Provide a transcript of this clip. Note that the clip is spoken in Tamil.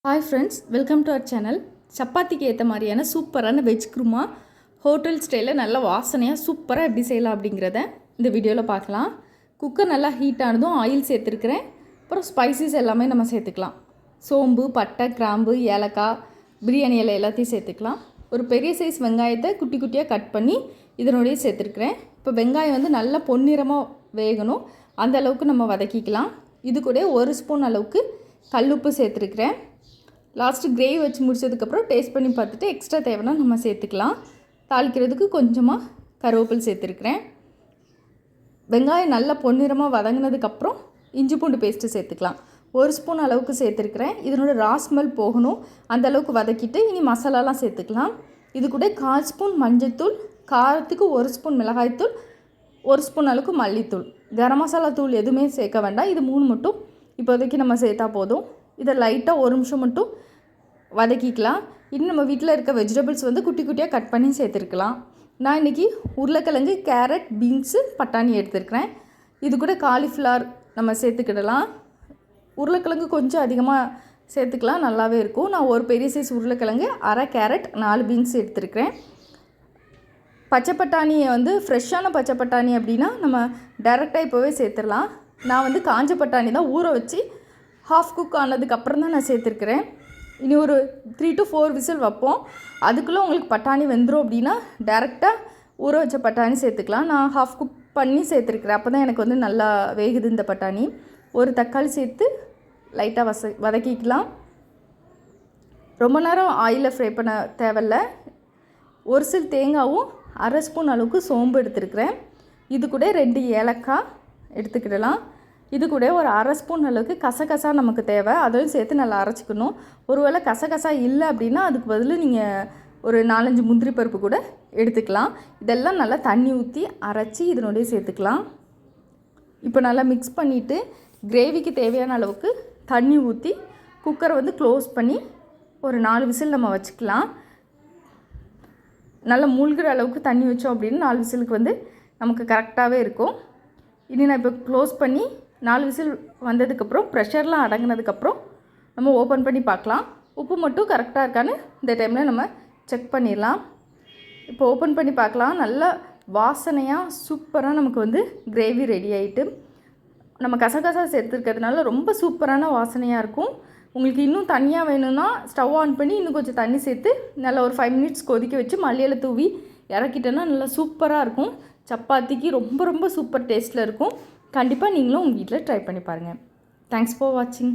Hi friends, welcome to our channel. சப்பாத்திக்கு ஏற்ற மாதிரியான சூப்பரான வெஜ் குருமா ஹோட்டல் ஸ்டைலில் நல்ல வாசனையாக சூப்பராக எப்படி செய்யலாம் அப்படிங்கிறத இந்த வீடியோவில் பார்க்கலாம். குக்கர் நல்லா ஹீட் ஆனதும் ஆயில் சேர்த்துருக்கிறேன். அப்புறம் ஸ்பைசஸ் எல்லாமே நம்ம சேர்த்துக்கலாம். சோம்பு, பட்டை, கிராம்பு, ஏலக்காய், பிரியாணி இலை எல்லாத்தையும் சேர்த்துக்கலாம். ஒரு பெரிய சைஸ் வெங்காயத்தை குட்டி குட்டியாக கட் பண்ணி இதனுடைய சேர்த்துருக்குறேன். இப்போ வெங்காயம் வந்து நல்லா பொன்னிறமாக வேகணும், அந்த அளவுக்கு நம்ம வதக்கிக்கலாம். இது கூட 1 ஸ்பூன் அளவுக்கு கல்லுப்பு சேர்த்துருக்குறேன். லாஸ்ட்டு கிரேவி வச்சு முடிச்சதுக்கப்புறம் டேஸ்ட் பண்ணி பார்த்துட்டு எக்ஸ்ட்ரா தேவைன்னா நம்ம சேர்த்துக்கலாம். தாளிக்கிறதுக்கு கொஞ்சமாக கருவேப்பிலை சேர்த்துருக்குறேன். வெங்காயம் நல்லா பொன்னிறமாக வதங்கினதுக்கப்புறம் இஞ்சி பூண்டு பேஸ்ட்டு சேர்த்துக்கலாம். 1 ஸ்பூன் அளவுக்கு சேர்த்துருக்குறேன். இதனோட ராஸ்மெல் போகணும், அந்த அளவுக்கு வதக்கிட்டு இனி மசாலாலாம் சேர்த்துக்கலாம். இது கூட 1/4 ஸ்பூன் மஞ்சள்தூள், காரத்துக்கு 1 ஸ்பூன் மிளகாய்த்தூள், 1 ஸ்பூன் அளவுக்கு மல்லித்தூள், கரம் மசாலா தூள் எதுவுமே சேர்க்க வேண்டாம். இது 3 மட்டும் இப்போதைக்கு நம்ம சேர்த்தா போதும். இதை லைட்டாக 1 நிமிஷம் மட்டும் வதக்கிக்கலாம். இன்னும் நம்ம வீட்டில் இருக்க வெஜிடபிள்ஸ் வந்து குட்டி குட்டியாக கட் பண்ணி சேர்த்துருக்கலாம். நான் இன்றைக்கி உருளைக்கிழங்கு, கேரட், பீன்ஸு, பட்டாணி எடுத்துருக்கிறேன். இது கூட காலிஃப்ளவர் நம்ம சேர்த்துக்கிடலாம். உருளைக்கிழங்கு கொஞ்சம் அதிகமாக சேர்த்துக்கலாம், நல்லாவே இருக்கும். நான் ஒரு பெரிய சைஸ் உருளைக்கிழங்கு, 1/2 கேரட், 4 பீன்ஸ் எடுத்துருக்கிறேன். பச்சை பட்டாணியை வந்து ஃப்ரெஷ்ஷான பச்சை பட்டாணி அப்படின்னா நம்ம டைரெக்டாக இப்போவே சேர்த்துடலாம். நான் வந்து காஞ்ச பட்டாணி தான் ஊற வச்சு ஹாஃப் குக் ஆனதுக்கப்புறம் தான் நான் சேர்த்துருக்குறேன். இனி ஒரு 3 to 4 விசில் வைப்போம். அதுக்குள்ளே உங்களுக்கு பட்டாணி வெந்துடும் அப்படின்னா டேரெக்டாக ஊற வச்ச பட்டாணி சேர்த்துக்கலாம். நான் ஹாஃப் குக் பண்ணி சேர்த்துருக்குறேன், அப்போ தான் எனக்கு வந்து நல்லா வேகுது இந்த பட்டாணி. ஒரு தக்காளி சேர்த்து லைட்டாக வதக்கிக்கலாம். ரொம்ப நேரம் ஆயிலில் ஃப்ரை பண்ண தேவையில்ல. ஒரு சில தேங்காவும் 1/2 ஸ்பூன் அளவுக்கு சோம்பு எடுத்துருக்குறேன். இது கூட 2 ஏலக்காய் எடுத்துக்கிடலாம். இது கூட ஒரு 1/2 ஸ்பூன் அளவுக்கு கசகசா நமக்கு தேவை, அதையும் சேர்த்து நல்லா அரைச்சிக்கணும். ஒருவேளை கசகசா இல்லை அப்படின்னா அதுக்கு பதில் நீங்கள் ஒரு 4-5 முந்திரி பருப்பு கூட எடுத்துக்கலாம். இதெல்லாம் நல்லா தண்ணி ஊற்றி அரைச்சி இதனுடைய சேர்த்துக்கலாம். இப்போ நல்லா மிக்ஸ் பண்ணிவிட்டு கிரேவிக்கு தேவையான அளவுக்கு தண்ணி ஊற்றி குக்கரை வந்து க்ளோஸ் பண்ணி ஒரு 4 விசில் நம்ம வச்சுக்கலாம். நல்லா மூழ்கிற அளவுக்கு தண்ணி வச்சோம் அப்படின்னு 4 விசிலுக்கு வந்து நமக்கு கரெக்டாகவே இருக்கும். இனி நான் இப்போ க்ளோஸ் பண்ணி 4 விசில் வந்ததுக்கப்புறம் ப்ரெஷர்லாம் அடங்கினதுக்கப்புறம் நம்ம ஓப்பன் பண்ணி பார்க்கலாம். உப்பு மட்டும் கரெக்டாக இருக்கான்னு இந்த டைமில் நம்ம செக் பண்ணிடலாம். இப்போ ஓப்பன் பண்ணி பார்க்கலாம். நல்லா வாசனையாக சூப்பராக நமக்கு வந்து கிரேவி ரெடி ஆகிட்டு, நம்ம கசகசா சேர்த்துருக்கிறதுனால ரொம்ப சூப்பரான வாசனையாக இருக்கும். உங்களுக்கு இன்னும் தண்ணியாக வேணும்னா ஸ்டவ் ஆன் பண்ணி இன்னும் கொஞ்சம் தண்ணி சேர்த்து நல்லா ஒரு 5 மினிட்ஸ் கொதிக்க வச்சு மல்லியில தூவி இறக்கிட்டோன்னா நல்லா சூப்பராக இருக்கும். சப்பாத்திக்கு ரொம்ப ரொம்ப சூப்பர் டேஸ்ட்டில் இருக்கும். கண்டிப்பாக நீங்களும் உங்கள் வீட்டில் ட்ரை பண்ணி பாருங்கள். தேங்க்ஸ் ஃபார் வாட்சிங்.